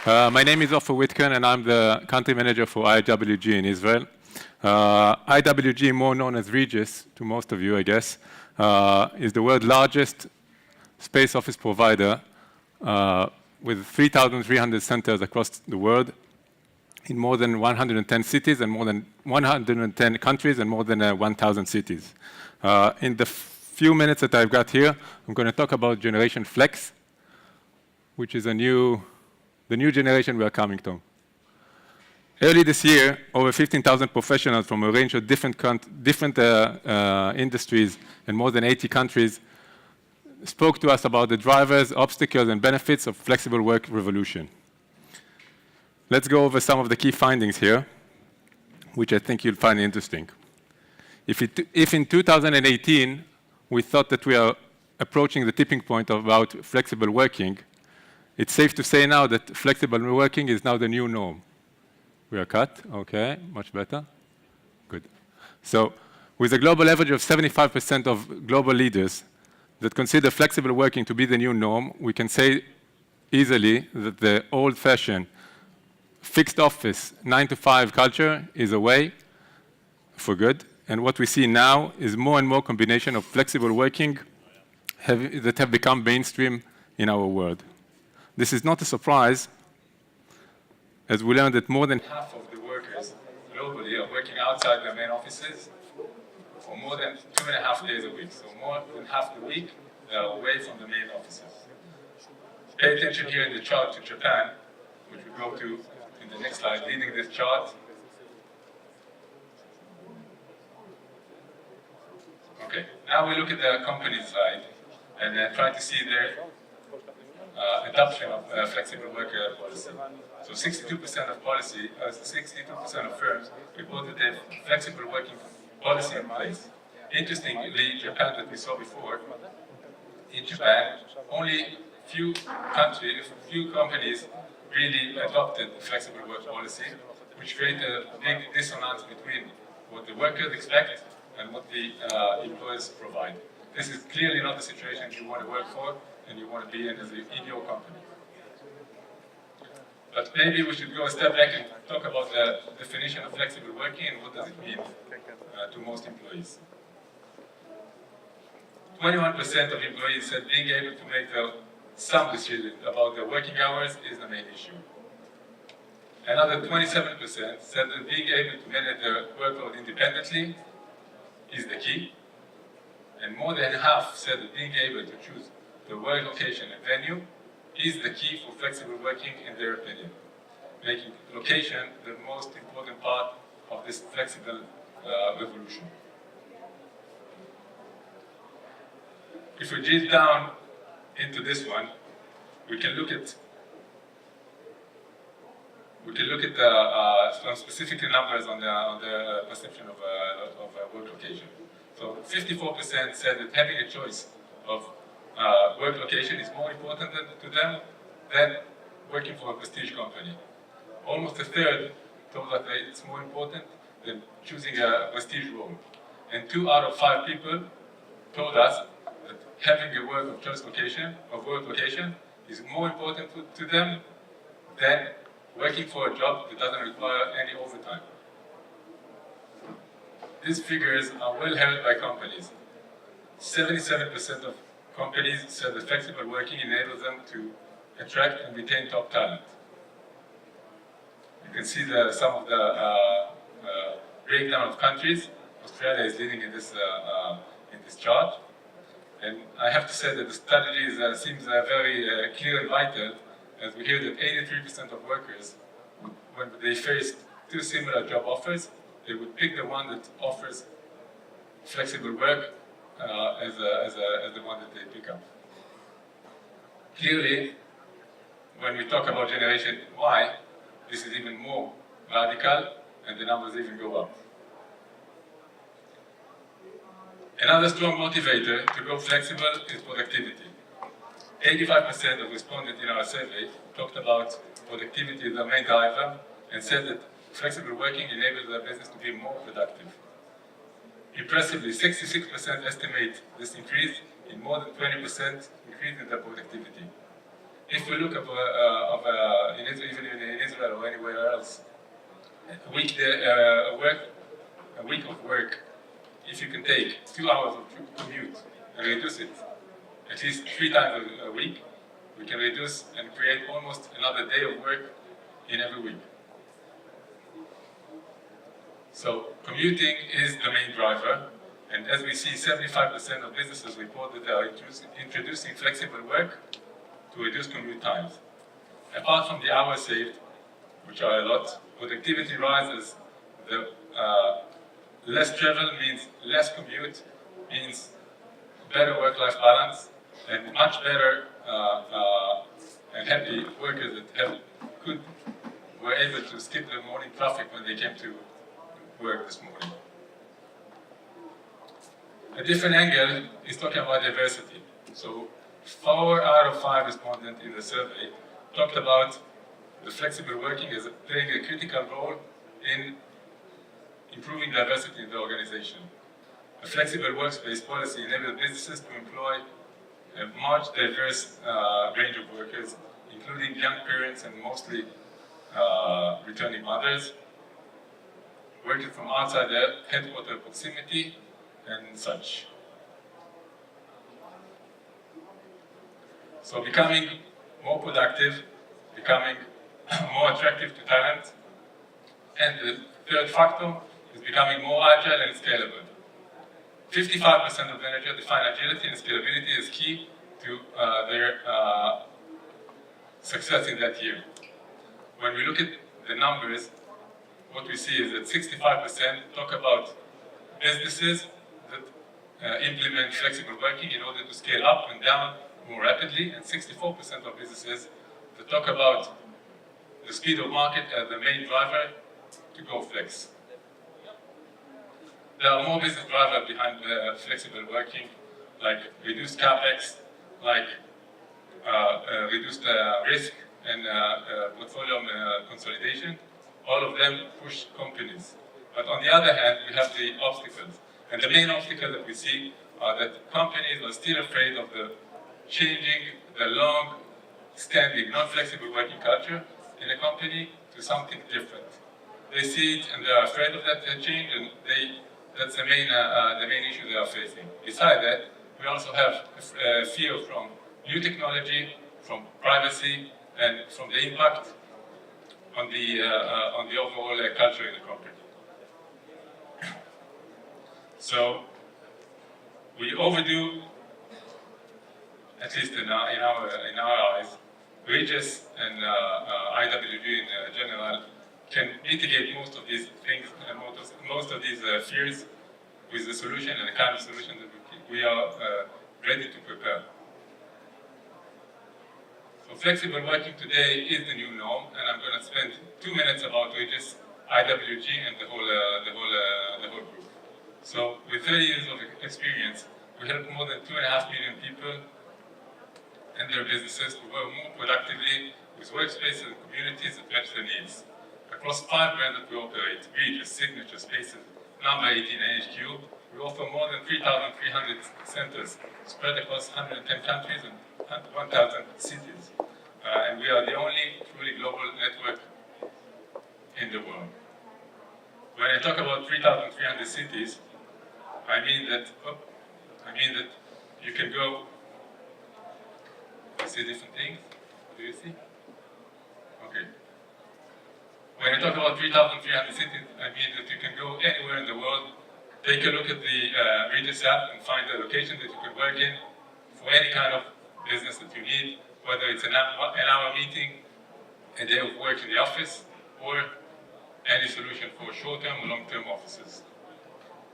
My name is Ofer Witkon, and I'm the country manager for IWG in Israel. IWG, more known as Regis to most of you, I guess, is the world's largest space office provider with 3,300 centers across the world in more than 110 cities and more than 110 countries and more than 1,000 cities. In the few minutes that I've got here, I'm going to talk about Generation Flex, which is the new generation we are coming to. Early this year, over 15,000 professionals from a range of different industries in more than 80 countries spoke to us about the drivers, obstacles, and benefits of flexible work revolution. Let's go over some of the key findings here, which I think you'll find interesting. If in 2018, we thought that we are approaching the tipping point about flexible working, it's safe to say now that flexible working is now the new norm. We are cut, okay, much better, good. So with a global average of 75% of global leaders that consider flexible working to be the new norm, we can say easily that the old-fashioned fixed office 9-to-5 culture is away for good. And what we see now is more and more combination of flexible working that have become mainstream in our world. This is not a surprise, as we learned that more than half of the workers globally are working outside their main offices for more than 2.5 days a week. So more than half the week, they are away from the main offices. Pay attention here in the chart to Japan, which we go to in the next slide, leading this chart. Okay, now we look at the company side and try to see their adoption of flexible work policy. So 62% of firms reported their flexible working policy in place. Interestingly, Japan that we saw before, in Japan, only few companies really adopted the flexible work policy, which created a big dissonance between what the workers expect and what the employers provide. This is clearly not the situation you want to work for and you want to be in as in your company. But maybe we should go a step back and talk about the definition of flexible working and what does it mean to most employees. 21% of employees said being able to make some decisions about their working hours is the main issue. Another 27% said that being able to manage their workload independently is the key. And more than half said that being able to choose the work location and venue is the key for flexible working in their opinion, making location the most important part of this flexible revolution. If we drill down into this one, we can look at some specific numbers on the perception of work location. So 54% said that having a choice of work location is more important to them than working for a prestige company. Almost a third told that it's more important than choosing a prestige role. And 2 out of 5 people told us that having a work location is more important to them than working for a job that doesn't require any overtime. These figures are well held by companies. 77% of companies said that flexible working enables them to attract and retain top talent. You can see some of the breakdown of countries. Australia is leading in this chart. And I have to say that the strategy seems very clear and vital, as we hear that 83% of workers, when they face 2 similar job offers, they would pick the one that offers flexible work as the one that they pick up. Clearly, when we talk about Generation Y, this is even more radical, and the numbers even go up. Another strong motivator to go flexible is productivity. 85% of respondents in our survey talked about productivity as the main driver and said that flexible working enables their business to be more productive. Impressively, 66% estimate this increase in more than 20% increase in their productivity. if we look in Israel, even in Israel or anywhere else, a week of work, if you can take 2 hours of commute and reduce it at least 3 times a week, we can reduce and create almost another day of work in every week. So commuting is the main driver, and as we see, 75% of businesses report that they are introducing flexible work to reduce commute times. Apart from the hours saved, which are a lot, productivity rises. The less travel means less commute, means better work-life balance, and much better and happy workers that were able to skip the morning traffic when they came to work this morning. A different angle is talking about diversity. So 4 out of 5 respondents in the survey talked about the flexible working as playing a critical role in improving diversity in the organization. A flexible workspace policy enables businesses to employ a much diverse range of workers, including young parents and mostly returning mothers, working from outside their headquarter proximity, and such. So becoming more productive, becoming more attractive to talent, and the third factor is becoming more agile and scalable. 55% of managers define agility and scalability as key to their success in that year. When we look at the numbers, what we see is that 65% talk about businesses that implement flexible working in order to scale up and down more rapidly, and 64% of businesses that talk about the speed of market as the main driver to go flex. There are more business drivers behind flexible working, like reduced capex, like reduced risk and portfolio consolidation. All of them push companies. But on the other hand, we have the obstacles. And the main obstacle that we see are that companies are still afraid of the changing the long-standing, non-flexible working culture in a company to something different. They see it and they are afraid of that change, and that's the main issue they are facing. Besides that, we also have fear from new technology, from privacy, and from the impact on the overall culture in the company. So we overdo, at least in our eyes, Regis and IWG in general can mitigate most of these things and most of these fears with the solution and the kind of solution that we are ready to prepare. So flexible working today is the new norm, and I'm going to spend 2 minutes about Regis, IWG, and the whole group. So with 30 years of experience, we help more than 2.5 million people and their businesses to work more productively with workspaces and communities that match their needs. Across 5 brands that we operate, Regis, Signature, Spaces, Number 18, AHQ, we offer more than 3,300 centers spread across 110 countries and 1,000 cities. And we are the only truly global network in the world. When I talk about 3,300 cities, I mean that you can go. You see different things? Do you see? Okay. When I talk about 3,300 cities, I mean that you can go anywhere in the world, take a look at the Regis app and find the location that you can work in for any kind of business that you need, whether it's an hour meeting, a day of work in the office, or any solution for short-term or long-term offices.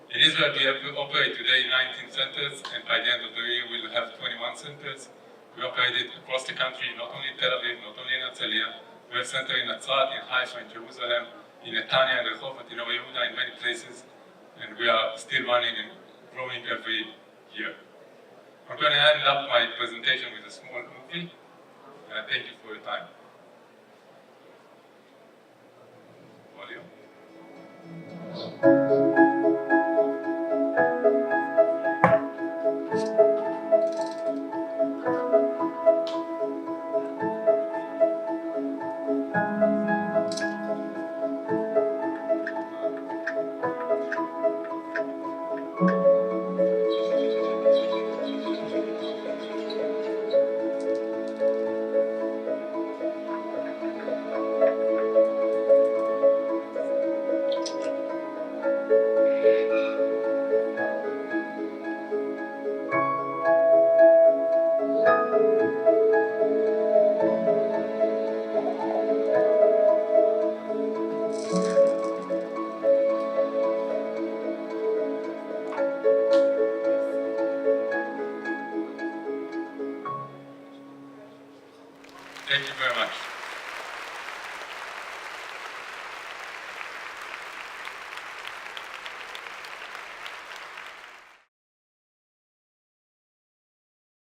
In Israel, we operate today 19 centers, and by the end of the year, we'll have 21 centers. We operate it across the country, not only in Tel Aviv, not only in Herzliya. We have centers in Nazareth, in Haifa, in Jerusalem, in Netanya, in Rehovot, in Or Yehuda, in many places, and we are still running and growing every year. I'm going to end up my presentation with a small movie. Thank you for your time. Volume. Thank you very much.